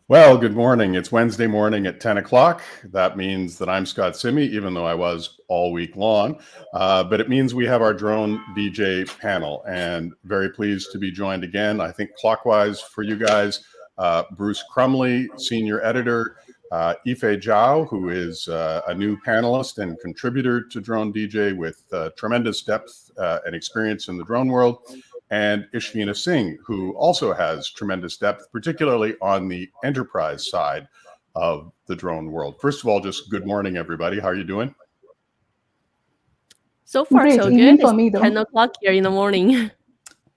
Well, good morning. It's Wednesday morning at 10 o'clock. That means that I'm Scott Simi, even though I was all week long. But it means we have our Drone DJ panel, and very pleased to be joined again, I think clockwise for you guys, Bruce Crumley, senior editor, Ife Zhao, who is a new panelist and contributor to Drone DJ with tremendous depth and experience in the drone world, and Ishvina Singh, who also has tremendous depth, particularly on the enterprise side of the drone world. First of all, just good morning, everybody. How are you doing? So far, Great. so Evening good. for me, It's though. 10 o'clock here in the morning.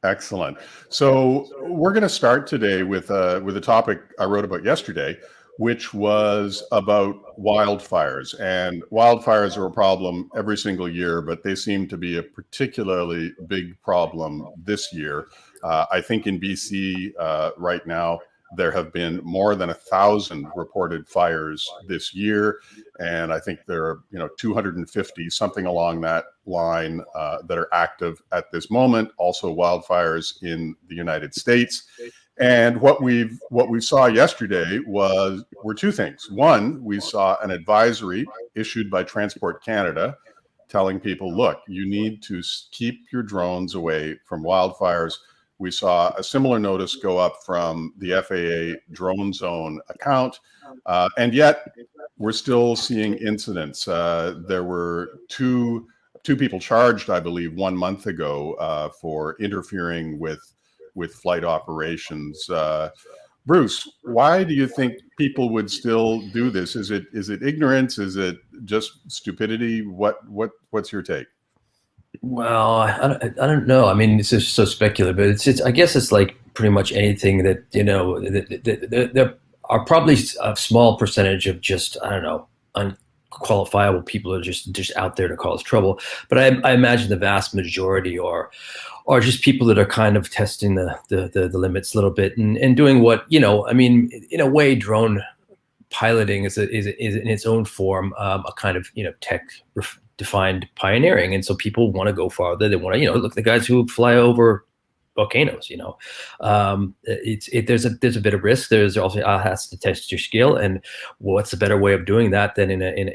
Excellent. So we're going to start today with a topic I wrote about yesterday, which was about wildfires. And wildfires are a problem every single year, but they seem to be a particularly big problem this year. I think in BC right now, there have been more than 1,000 reported fires this year. And I think there are 250, something along that line, that are active at this moment. Also wildfires in the United States. And what we saw yesterday were two things. One, we saw an advisory issued by Transport Canada telling people, look, you need to keep your drones away from wildfires. We saw a similar notice go up from the FAA Drone Zone account. And yet we're still seeing incidents. There were two people charged, I believe, 1 month ago for interfering with flight operations. Bruce, why do you think people would still do this? Is it ignorance? Is it just stupidity? What's your take? Well, I don't know. I mean, it's just so speculative, but it's I guess it's like pretty much anything that, there are probably a small percentage of just, I don't know, unqualifiable people are just out there to cause trouble. But I imagine the vast majority are just people that are kind of testing the limits a little bit and doing what, I mean, in a way, drone piloting is in its own form a kind of, tech defined pioneering. And so people want to go farther. They want to, look, the guys who fly over volcanoes, there's a bit of risk. There's also has to test your skill, and what's a better way of doing that than in an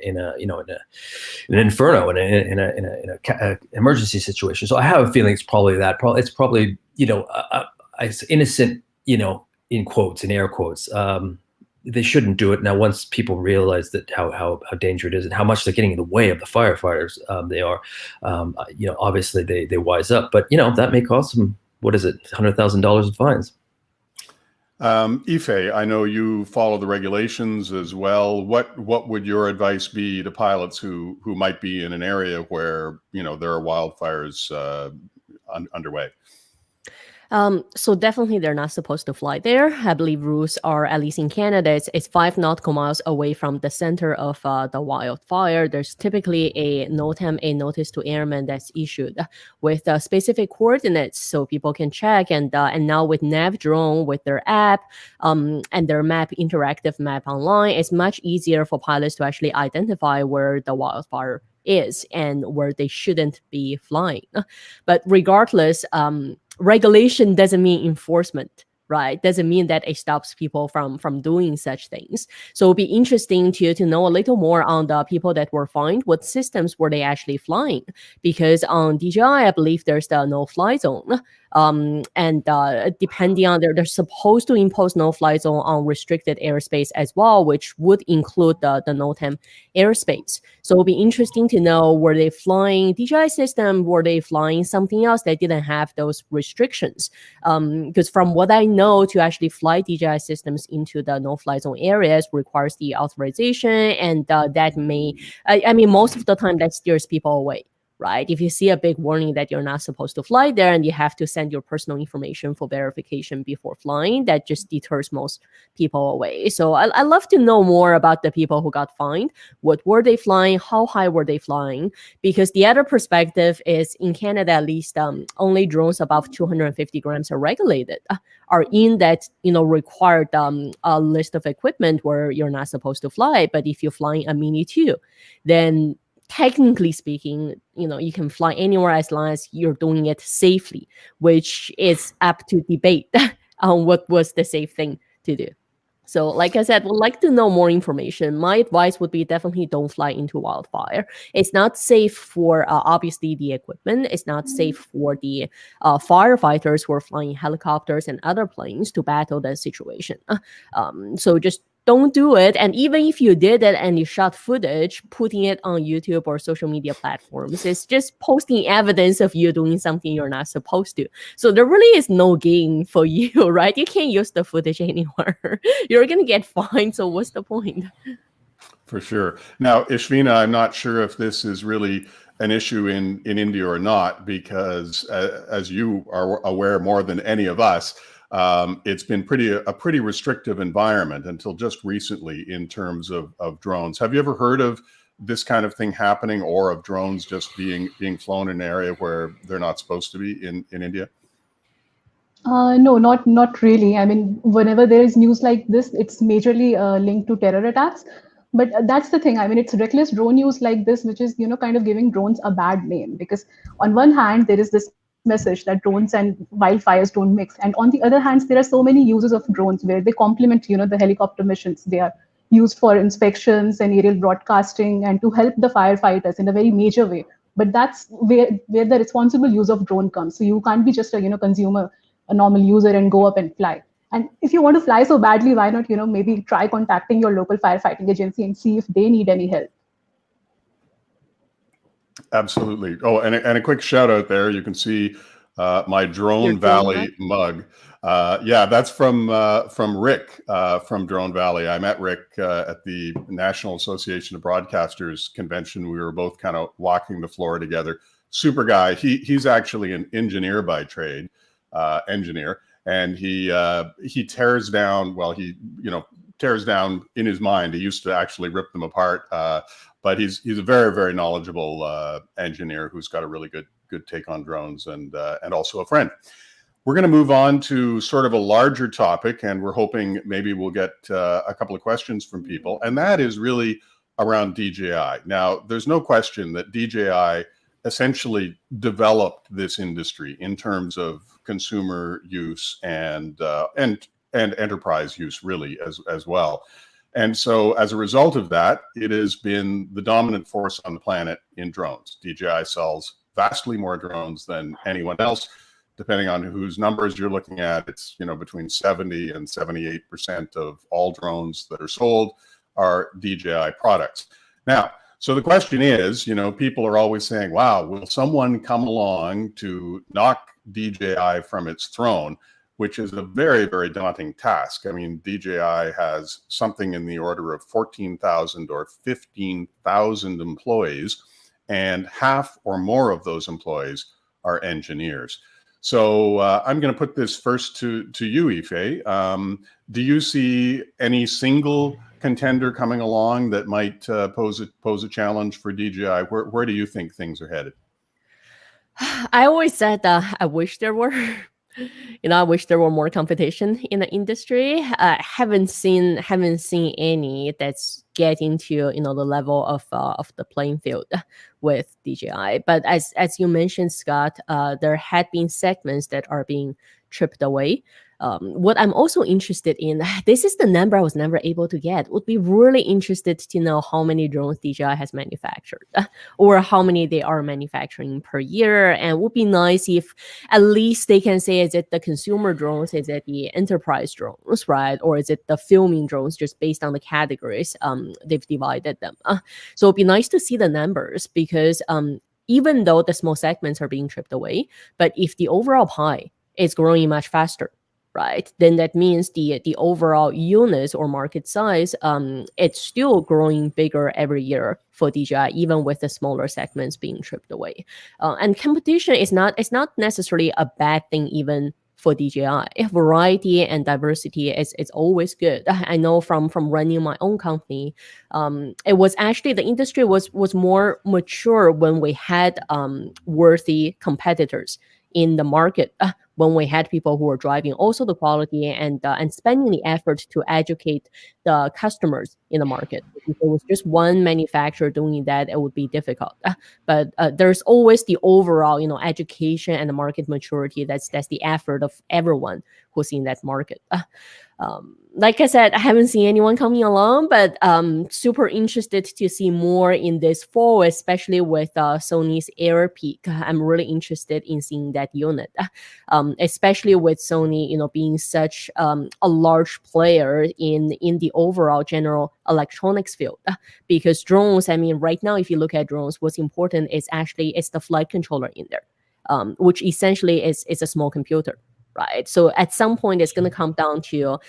inferno, in a emergency situation. So I have a feeling it's probably that. It's probably innocent, in quotes, in air quotes. They shouldn't do it. Now, once people realize that how dangerous it is and how much they're getting in the way of the firefighters, they are, obviously they wise up. But that may cost them, what is it, $100,000 in fines. Ife, I know you follow the regulations as well. What would your advice be to pilots who might be in an area where there are wildfires underway? So definitely they're not supposed to fly there. I believe rules are, at least in Canada, it's 5 nautical miles away from the center of the wildfire. There's typically a NOTAM, a notice to airmen, that's issued with specific coordinates so people can check. And now with Nav Drone, with their app and their map, interactive map online, it's much easier for pilots to actually identify where the wildfire is and where they shouldn't be flying. But regardless, regulation doesn't mean enforcement, right? Doesn't mean that it stops people from doing such things. So it'll be interesting to know a little more on the people that were fined. What systems were they actually flying? Because on DJI, I believe there's the no-fly zone. And depending on they're supposed to impose no-fly zone on restricted airspace as well, which would include the NOTAM airspace. So it'll be interesting to know, were they flying DJI system? Were they flying something else that didn't have those restrictions? Because from what I know, to actually fly DJI systems into the no-fly zone areas requires the authorization, and that may, I mean, most of the time that steers people away. Right? If you see a big warning that you're not supposed to fly there and you have to send your personal information for verification before flying, that just deters most people away. So I love to know more about the people who got fined. What were they flying? How high were they flying? Because the other perspective is, in Canada at least, only drones above 250 grams are regulated, are in that required a list of equipment where you're not supposed to fly. But if you're flying a Mini 2, then technically speaking, you can fly anywhere as long as you're doing it safely, which is up to debate on what was the safe thing to do. So, like I said, would like to know more information. My advice would be definitely don't fly into wildfire. It's not safe for obviously the equipment. It's not safe for the firefighters who are flying helicopters and other planes to battle that situation. So just don't do it. And even if you did it and you shot footage, putting it on YouTube or social media platforms is just posting evidence of you doing something you're not supposed to. So there really is no gain for you, right? You can't use the footage anywhere. You're going to get fined. So what's the point? For sure. Now, Ishvina, I'm not sure if this is really an issue in India or not, because as you are aware more than any of us, it's been a pretty restrictive environment until just recently in terms of drones. Have you ever heard of this kind of thing happening, or of drones just being flown in an area where they're not supposed to be in India? No, not really. I mean, whenever there is news like this, it's majorly linked to terror attacks. But that's the thing. I mean, it's reckless drone use like this, which is, kind of giving drones a bad name. Because on one hand, there is this message that drones and wildfires don't mix. And on the other hand, there are so many uses of drones where they complement, the helicopter missions. They are used for inspections and aerial broadcasting and to help the firefighters in a very major way. But that's where the responsible use of drone comes. So you can't be just a, consumer, a normal user, and go up and fly. And if you want to fly so badly, why not, maybe try contacting your local firefighting agency and see if they need any help. Absolutely. Oh, and a quick shout out there. You can see my Drone Valley mug. Yeah, that's from Rick from Drone Valley. I met Rick at the National Association of Broadcasters convention. We were both kind of walking the floor together. Super guy. He's actually an engineer by trade. And he tears down, well, he tears down in his mind. He used to actually rip them apart, but he's a very, very knowledgeable engineer who's got a really good take on drones, and also a friend. We're going to move on to sort of a larger topic, and we're hoping maybe we'll get a couple of questions from people, and that is really around DJI. Now, there's no question that DJI essentially developed this industry in terms of consumer use and enterprise use, really, as well. And so as a result of that, it has been the dominant force on the planet in drones. DJI sells vastly more drones than anyone else. Depending on whose numbers you're looking at, it's between 70 and 78% of all drones that are sold are DJI products. Now, so the question is, people are always saying, wow, will someone come along to knock DJI from its throne, which is a very, very daunting task. I mean, DJI has something in the order of 14,000 or 15,000 employees, and half or more of those employees are engineers. So I'm going to put this first to you, Ife. Do you see any single contender coming along that might pose a challenge for DJI? Where do you think things are headed? I always said that I wish there were. I wish there were more competition in the industry. Haven't seen any that's getting to the level of the playing field with DJI. But as you mentioned, Scott, there had been segments that are being tripped away. What I'm also interested in, this is the number I was never able to get, would be really interested to know how many drones DJI has manufactured or how many they are manufacturing per year. And would be nice if at least they can say, is it the consumer drones, is it the enterprise drones, right? Or is it the filming drones, just based on the categories they've divided them. So it'd be nice to see the numbers, because even though the small segments are being tripped away, but if the overall pie is growing much faster, right, then that means the overall units or market size, it's still growing bigger every year for DJI, even with the smaller segments being tripped away. And competition is not necessarily a bad thing even for DJI. Variety and diversity is always good. I know from running my own company, it was actually, the industry was more mature when we had worthy competitors in the market, when we had people who were driving also the quality and spending the effort to educate the customers in the market. If there was just one manufacturer doing that, it would be difficult. But there's always the overall, education and the market maturity. That's the effort of everyone who's in that market. like I said, I haven't seen anyone coming along, but super interested to see more in this fall, especially with Sony's Air Peak. I'm really interested in seeing that unit, especially with Sony, being such a large player in the overall general electronics field. Because drones, I mean, right now, if you look at drones, what's important is actually it's the flight controller in there, which essentially is a small computer. Right. So at some point, it's going to come down to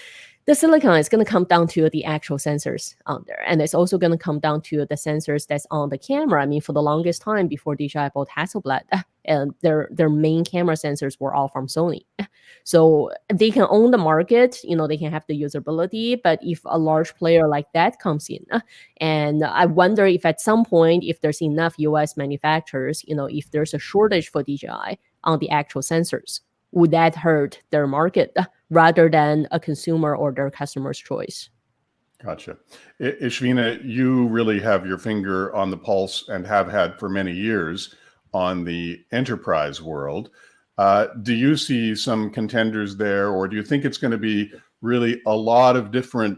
the silicon. It's going to come down to the actual sensors on there. And it's also going to come down to the sensors that's on the camera. I mean, for the longest time before DJI bought Hasselblad, and their main camera sensors were all from Sony. So they can own the market, they can have the usability. But if a large player like that comes in, and I wonder if at some point, if there's enough US manufacturers, if there's a shortage for DJI on the actual sensors, would that hurt their market rather than a consumer or their customer's choice? Gotcha. Ishvina, you really have your finger on the pulse and have had for many years on the enterprise world. Do you see some contenders there, or do you think it's going to be really a lot of different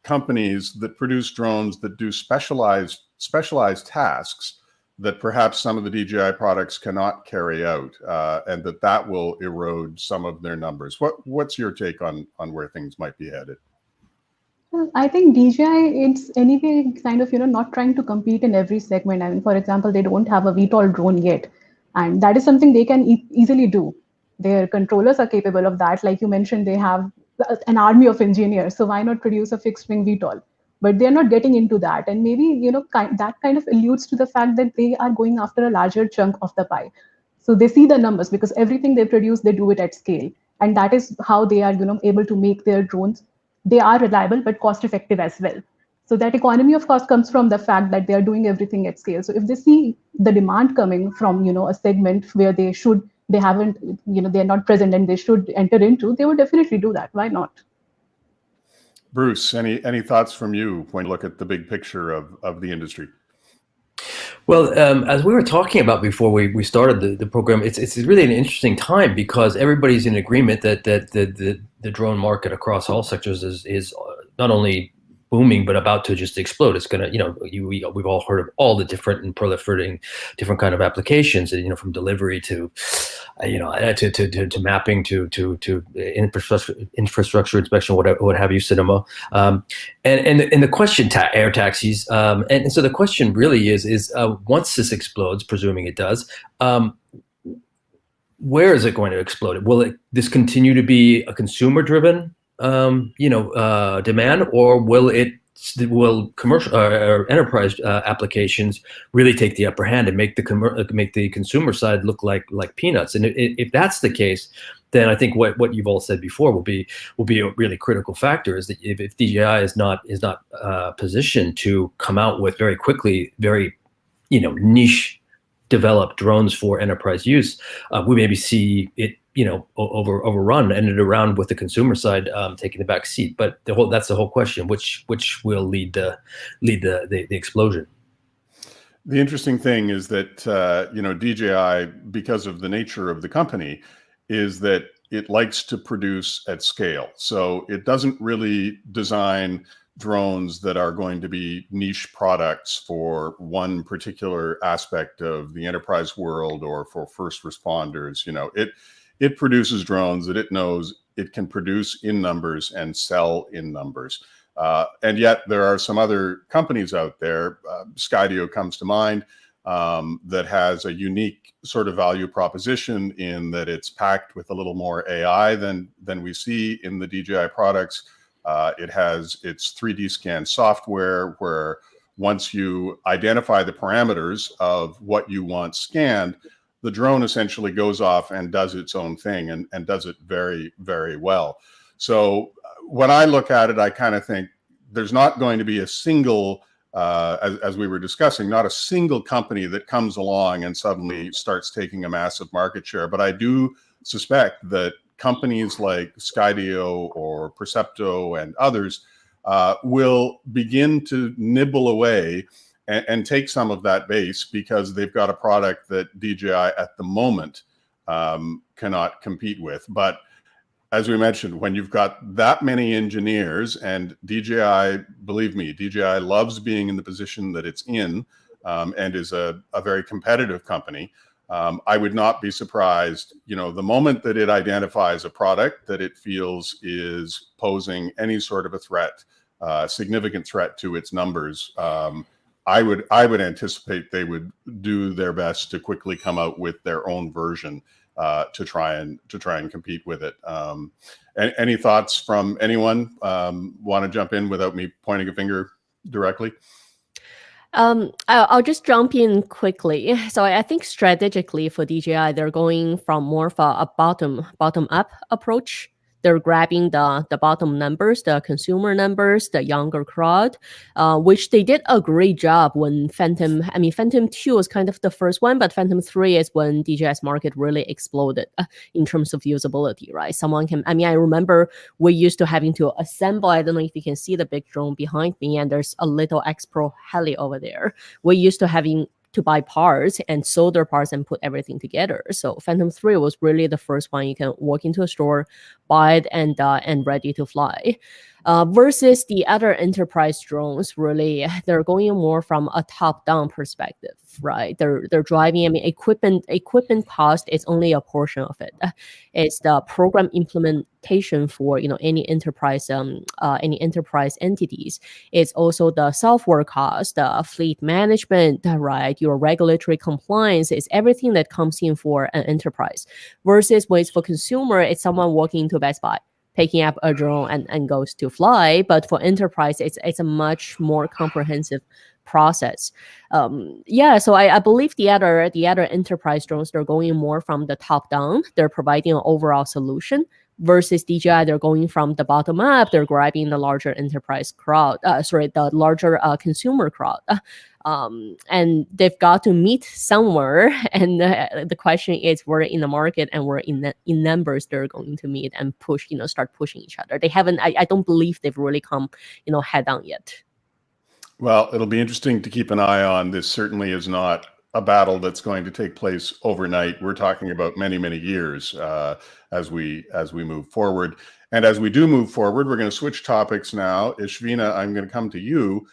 companies that produce drones that do specialized tasks that perhaps some of the DJI products cannot carry out, and that will erode some of their numbers? What's your take on where things might be headed? Well, I think DJI, it's anyway kind of, not trying to compete in every segment. I mean, for example, they don't have a VTOL drone yet, and that is something they can easily do. Their controllers are capable of that. Like you mentioned, they have an army of engineers, so why not produce a fixed wing VTOL? But they're not getting into that. And maybe, that kind of alludes to the fact that they are going after a larger chunk of the pie. So they see the numbers because everything they produce, they do it at scale. And that is how they are, able to make their drones. They are reliable, but cost effective as well. So that economy of cost comes from the fact that they are doing everything at scale. So if they see the demand coming from, a segment where they're not present and they should enter into, they would definitely do that. Why not? Bruce, any thoughts from you when you look at the big picture of the industry? Well, as we were talking about before we started the program, it's really an interesting time because everybody's in agreement that the drone market across all sectors is not only booming but about to just explode. It's gonna, we've all heard of all the different and proliferating different kind of applications, from delivery to to mapping to infrastructure inspection, what have you, cinema, and the question air taxis, and so the question really is once this explodes, presuming it does, where is it going to explode? Will this continue to be a consumer driven demand, or will commercial or enterprise applications really take the upper hand and make the consumer side look like peanuts? And if that's the case, then I think what you've all said before will be a really critical factor, is that if DJI is not positioned to come out with very quickly very niche developed drones for enterprise use, we maybe see it overrun, ended around with the consumer side taking the back seat. But that's the whole question, which will lead the explosion. The interesting thing is that DJI, because of the nature of the company, is that it likes to produce at scale. So it doesn't really design drones that are going to be niche products for one particular aspect of the enterprise world or for first responders. It produces drones that it knows it can produce in numbers and sell in numbers. And yet there are some other companies out there, Skydio comes to mind, that has a unique sort of value proposition in that it's packed with a little more AI than we see in the DJI products. It has its 3D scan software where once you identify the parameters of what you want scanned, the drone essentially goes off and does its own thing and does it very, very well. So when I look at it, I kind of think there's not going to be a single, as we were discussing, not a single company that comes along and suddenly starts taking a massive market share. But I do suspect that companies like Skydio or Percepto and others will begin to nibble away and take some of that base because they've got a product that DJI at the moment cannot compete with. But as we mentioned, when you've got that many engineers, and DJI, believe me, DJI loves being in the position that it's in, and is a very competitive company. I would not be surprised, the moment that it identifies a product that it feels is posing any sort of a threat, significant threat to its numbers. I would anticipate they would do their best to quickly come out with their own version to try and compete with it. Any thoughts from anyone? Want to jump in without me pointing a finger directly? I'll just jump in quickly. So I think strategically for DJI, they're going from more of a bottom up approach. They're grabbing the bottom numbers, the consumer numbers, the younger crowd, which they did a great job when Phantom 2 was kind of the first one, but Phantom 3 is when DJI's market really exploded in terms of usability, right? I remember we used to having to assemble, I don't know if you can see the big drone behind me, and there's a little X Pro heli over there. We used to having to buy parts and solder parts and put everything together. So Phantom 3 was really the first one you can walk into a store, buy it, and ready to fly. Versus the other enterprise drones, really, they're going more from a top-down perspective, right? They're driving. Equipment cost is only a portion of it. It's the program implementation for any enterprise entities. It's also the software cost, the fleet management, right? Your regulatory compliance is everything that comes in for an enterprise. Versus when it's for consumer, it's someone walking into Best Buy, picking up a drone and goes to fly. But for enterprise, it's a much more comprehensive process. So I believe the other enterprise drones, they're going more from the top down. They're providing an overall solution. Versus DJI, they're going from the bottom up. They're grabbing the larger enterprise crowd. The larger consumer crowd. And they've got to meet somewhere. And the question is, we're in the market and we're in numbers they're going to meet and push, start pushing each other. They haven't, I don't believe they've really come, head on yet. Well, it'll be interesting to keep an eye on. This certainly is not a battle that's going to take place overnight. We're talking about many, many years as we move forward. And as we do move forward, we're going to switch topics now. Ishvina, I'm going to come to you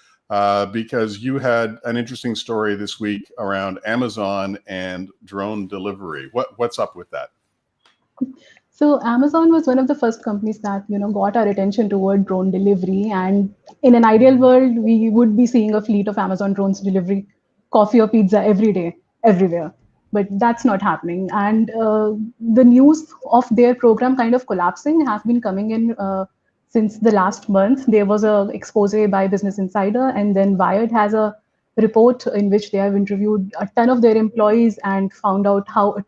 because you had an interesting story this week around Amazon and drone delivery. What's up with that? So Amazon was one of the first companies that got our attention toward drone delivery. And in an ideal world, we would be seeing a fleet of Amazon drones delivery coffee or pizza every day, everywhere. But that's not happening. And the news of their program kind of collapsing have been coming in since the last month. There was an expose by Business Insider, and then Wired has a report in which they have interviewed a ton of their employees and found out how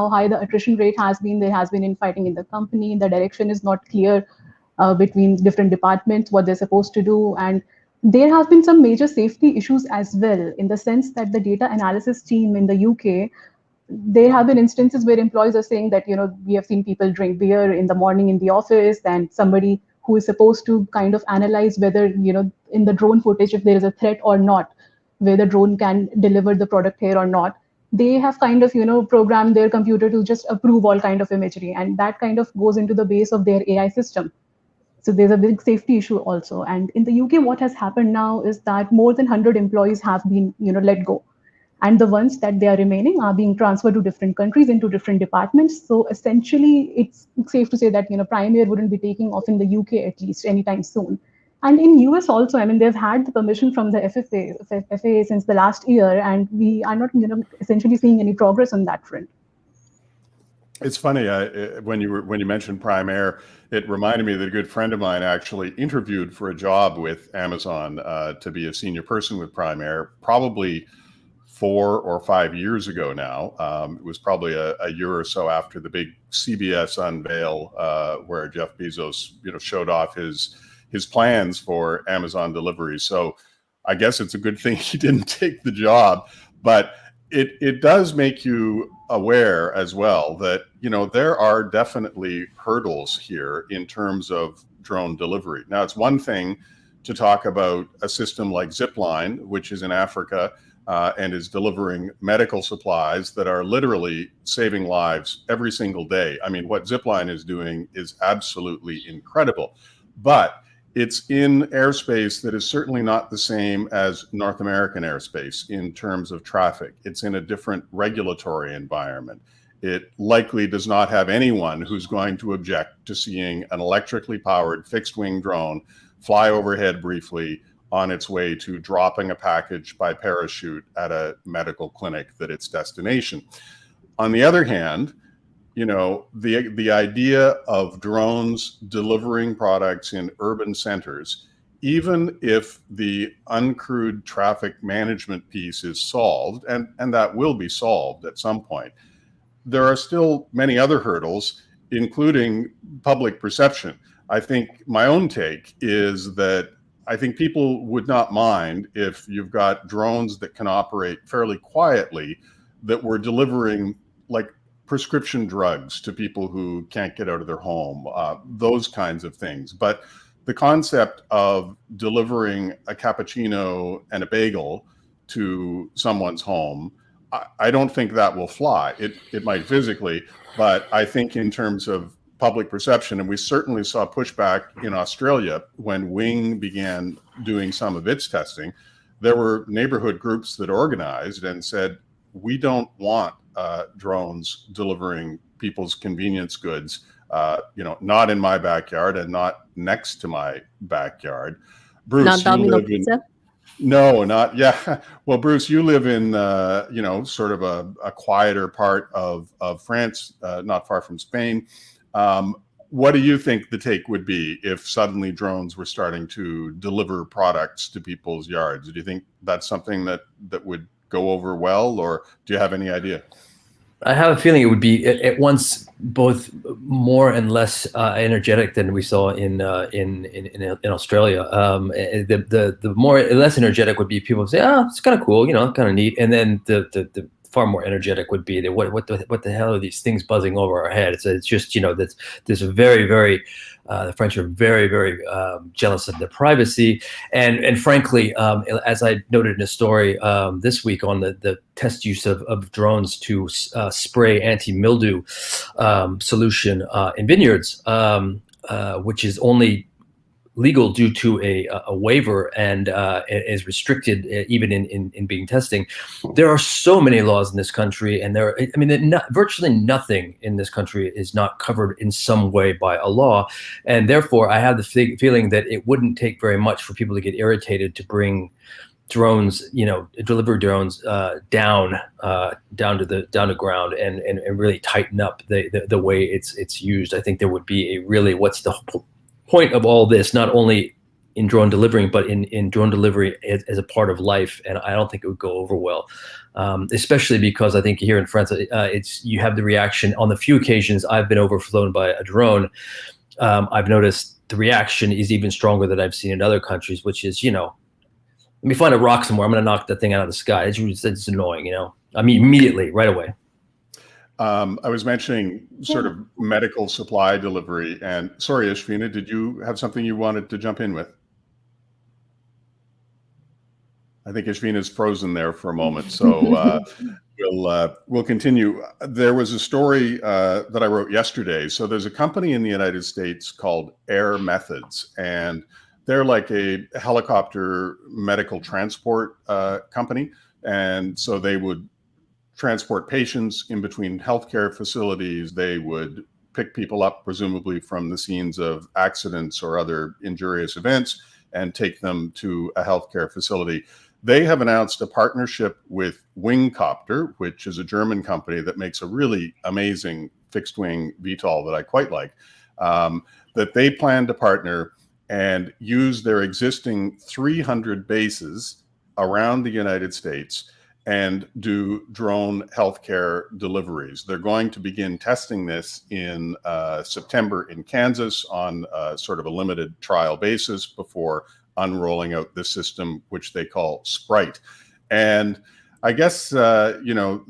high the attrition rate has been. There has been infighting in the company. The direction is not clear between different departments, what they're supposed to do. And there have been some major safety issues as well, in the sense that the data analysis team in the UK, there have been instances where employees are saying that, we have seen people drink beer in the morning in the office, and somebody who is supposed to kind of analyze whether, in the drone footage, if there is a threat or not, where the drone can deliver the product here or not, they have kind of, programmed their computer to just approve all kind of imagery. And that kind of goes into the base of their AI system. So there's a big safety issue also. And in the UK, what has happened now is that more than 100 employees have been, let go. And the ones that they are remaining are being transferred to different countries, into different departments. So essentially, it's safe to say that, Prime Air wouldn't be taking off in the UK at least anytime soon. And in US also, they've had the permission from the FAA since the last year, and we are not, essentially seeing any progress on that front. It's funny when you mentioned Prime Air, it reminded me that a good friend of mine actually interviewed for a job with Amazon to be a senior person with Prime Air, probably 4 or 5 years ago now. It was probably a year or so after the big CBS unveil where Jeff Bezos, showed off his plans for Amazon delivery. So I guess it's a good thing he didn't take the job, but it does make you aware as well that, there are definitely hurdles here in terms of drone delivery. Now, it's one thing to talk about a system like Zipline, which is in Africa, and is delivering medical supplies that are literally saving lives every single day. I mean, what Zipline is doing is absolutely incredible, but it's in airspace that is certainly not the same as North American airspace in terms of traffic. It's in a different regulatory environment. It likely does not have anyone who's going to object to seeing an electrically powered fixed wing drone fly overhead briefly on its way to dropping a package by parachute at a medical clinic that its destination. On the other hand, you know, the idea of drones delivering products in urban centers, even if the uncrewed traffic management piece is solved, and that will be solved at some point, there are still many other hurdles, including public perception. I think my own take is that I think people would not mind if you've got drones that can operate fairly quietly that were delivering like prescription drugs to people who can't get out of their home, those kinds of things. But the concept of delivering a cappuccino and a bagel to someone's home, I don't think that will fly. It might physically, but I think in terms of public perception, and we certainly saw pushback in Australia when Wing began doing some of its testing, there were neighborhood groups that organized and said, we don't want drones delivering people's convenience goods, you know, not in my backyard and not next to my backyard. Bruce, Not Domino Pizza? No, not yeah. Well, Bruce, you live in you know, sort of a quieter part of France, not far from Spain. What do you think the take would be if suddenly drones were starting to deliver products to people's yards? Do you think that's something that would go over well, or do you have any idea? I have a feeling it would be at once both more and less energetic than we saw in Australia. The more less energetic would be people say, "Oh, it's kind of cool, you know, kind of neat," and then the far more energetic would be what the hell are these things buzzing over our head? It's just, you know, there's a very the French are very jealous of their privacy, and frankly, as I noted in a story this week on the test use of drones to spray anti-mildew solution in vineyards, which is only legal due to a waiver and is restricted even in being testing. There are so many laws in this country, and virtually nothing in this country is not covered in some way by a law, and therefore I have the feeling that it wouldn't take very much for people to get irritated to bring drones, you know, deliver drones down to ground and really tighten up the way it's used. I think there would be a really, what's the point of all this, not only in drone delivering, but in drone delivery as a part of life, and I don't think it would go over well, especially because I think here in France, you have the reaction on the few occasions I've been overflown by a drone. I've noticed the reaction is even stronger than I've seen in other countries, which is, you know, let me find a rock somewhere, I'm going to knock that thing out of the sky. It's annoying, you know. I mean, immediately, right away. I was mentioning sort of medical supply delivery, and sorry, Ashvina, did you have something you wanted to jump in with? I think Ashvina's frozen there for a moment, so we'll continue. There was a story that I wrote yesterday. So there's a company in the United States called Air Methods, and they're like a helicopter medical transport company, and so they would transport patients in between healthcare facilities. They would pick people up, presumably from the scenes of accidents or other injurious events, and take them to a healthcare facility. They have announced a partnership with Wingcopter, which is a German company that makes a really amazing fixed wing VTOL that I quite like, that they plan to partner and use their existing 300 bases around the United States and do drone healthcare deliveries. They're going to begin testing this in September in Kansas on sort of a limited trial basis before unrolling out this system, which they call Sprite. And I guess, you know,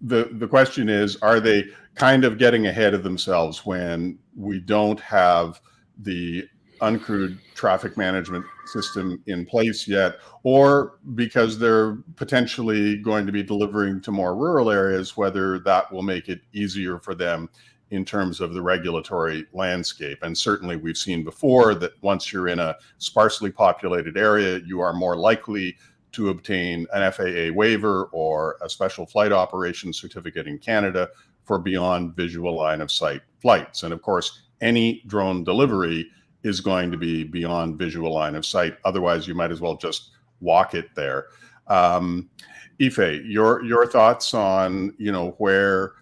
the question is, are they kind of getting ahead of themselves when we don't have the uncrewed traffic management system in place yet, or because they're potentially going to be delivering to more rural areas, whether that will make it easier for them in terms of the regulatory landscape. And certainly we've seen before that once you're in a sparsely populated area, you are more likely to obtain an FAA waiver or a special flight operations certificate in Canada for beyond visual line of sight flights. And of course, any drone delivery is going to be beyond visual line of sight. Otherwise, you might as well just walk it there. Ife, your thoughts on where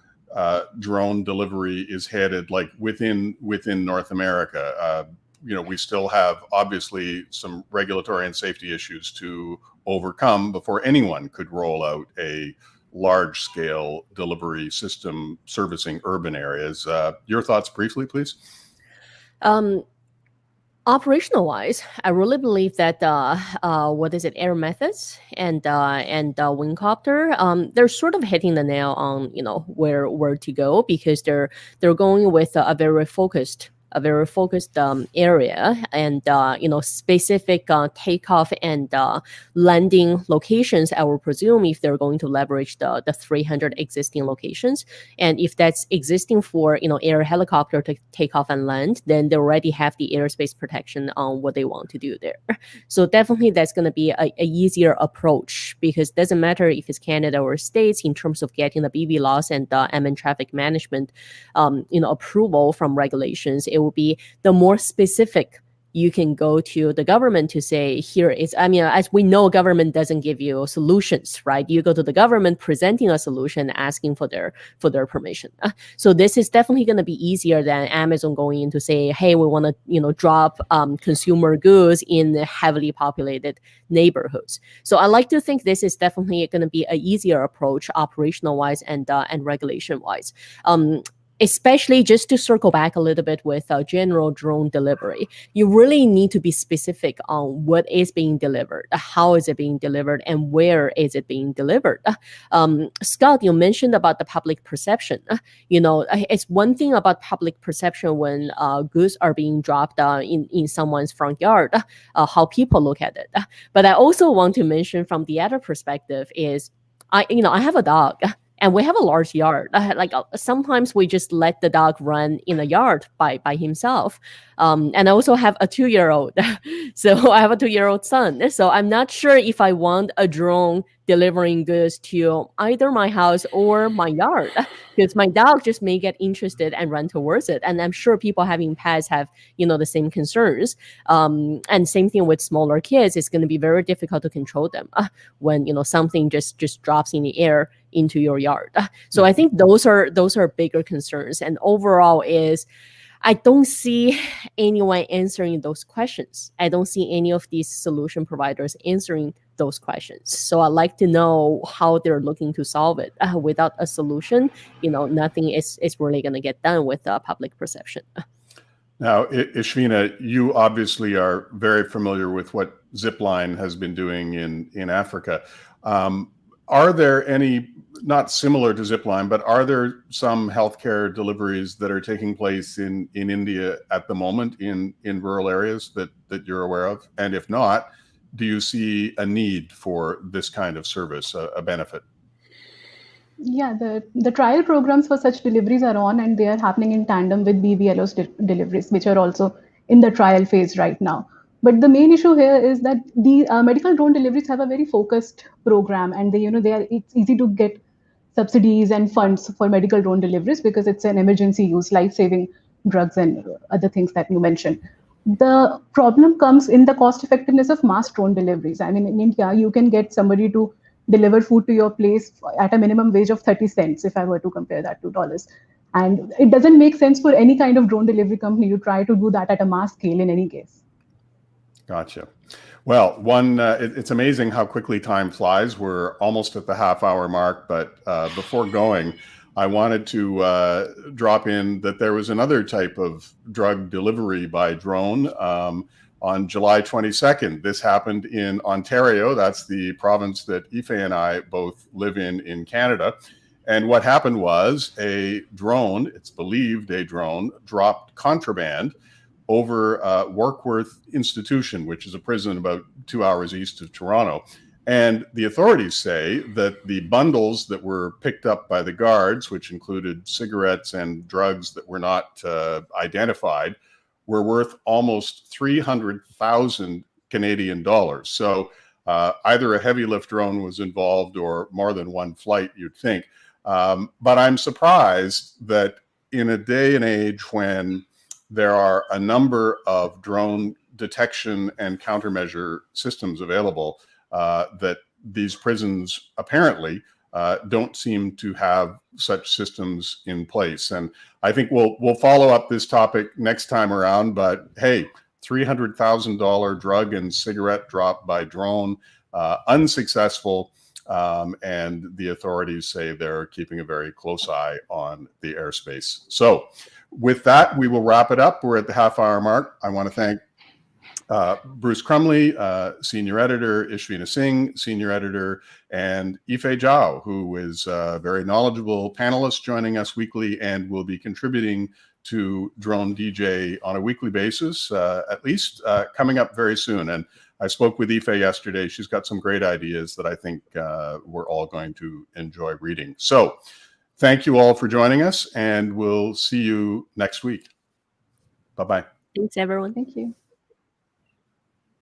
drone delivery is headed, like within North America? We still have obviously some regulatory and safety issues to overcome before anyone could roll out a large-scale delivery system servicing urban areas. Your thoughts briefly, please. Operational wise, I really believe that air methods and Wingcopter, they're sort of hitting the nail on where to go, because they're going with a very focused area and specific takeoff and landing locations. I will presume if they're going to leverage the 300 existing locations, and if that's existing for air helicopter to take off and land, then they already have the airspace protection on what they want to do there. So definitely that's going to be a easier approach, because it doesn't matter if it's Canada or states in terms of getting the BV laws and MN traffic management approval from regulations. It will be the more specific you can go to the government to say, here is, as we know, government doesn't give you solutions, right? You go to the government presenting a solution, asking for their permission. So this is definitely going to be easier than Amazon going in to say, hey, we want to, drop consumer goods in heavily populated neighborhoods. So I like to think this is definitely going to be an easier approach, operational wise and regulation wise. Especially just to circle back a little bit with general drone delivery, you really need to be specific on what is being delivered, how is it being delivered, and where is it being delivered. Scott, you mentioned about the public perception. It's one thing about public perception when goods are being dropped in someone's front yard, how people look at it. But I also want to mention from the other perspective is, I have a dog. And we have a large yard. Sometimes we just let the dog run in a yard by himself. And I also have a 2-year-old. So I have a 2-year-old son. So I'm not sure if I want a drone delivering goods to either my house or my yard, because my dog just may get interested and run towards it. And I'm sure people having pets have, the same concerns. And same thing with smaller kids. It's going to be very difficult to control them when, something just drops in the air into your yard. So I think those are bigger concerns. And overall I don't see anyone answering those questions. I don't see any of these solution providers answering those questions. So I'd like to know how they're looking to solve it. Without a solution, nothing is really going to get done with public perception. Now, Ishvina, you obviously are very familiar with what Zipline has been doing in Africa. Are there any, not similar to Zipline, but are there some healthcare deliveries that are taking place in India at the moment in rural areas that you're aware of? And if not, do you see a need for this kind of service, a benefit? Yeah, the trial programs for such deliveries are on, and they are happening in tandem with BVLO's deliveries, which are also in the trial phase right now. But the main issue here is that the medical drone deliveries have a very focused program, and it's easy to get subsidies and funds for medical drone deliveries because it's an emergency use, life-saving drugs and other things that you mentioned. The problem comes in the cost effectiveness of mass drone deliveries. I mean, in India, you can get somebody to deliver food to your place at a minimum wage of 30 cents, if I were to compare that to dollars. And it doesn't make sense for any kind of drone delivery company to try to do that at a mass scale in any case. Gotcha. Well, it's amazing how quickly time flies. We're almost at the half-hour mark, but before going, I wanted to drop in that there was another type of drug delivery by drone on July 22nd. This happened in Ontario. That's the province that Ife and I both live in Canada. And what happened was a drone, it's believed a drone, dropped contraband over Warkworth Institution, which is a prison about 2 hours east of Toronto. And the authorities say that the bundles that were picked up by the guards, which included cigarettes and drugs that were not identified, were worth almost 300,000 Canadian dollars. So either a heavy lift drone was involved or more than one flight, you'd think. But I'm surprised that in a day and age when there are a number of drone detection and countermeasure systems available, that these prisons apparently don't seem to have such systems in place. And I think we'll follow up this topic next time around. But hey, $300,000 drug and cigarette drop by drone, unsuccessful. And the authorities say they're keeping a very close eye on the airspace. So with that, we will wrap it up. We're at the half-hour mark. I want to thank Bruce Crumley, senior editor, Ishvina Singh, senior editor, and Ife Zhao, who is a very knowledgeable panelist joining us weekly and will be contributing to Drone DJ on a weekly basis, at least coming up very soon. And I spoke with Ife yesterday. She's got some great ideas that I think we're all going to enjoy reading. So thank you all for joining us, and we'll see you next week. Bye-bye. Thanks, everyone. Thank you.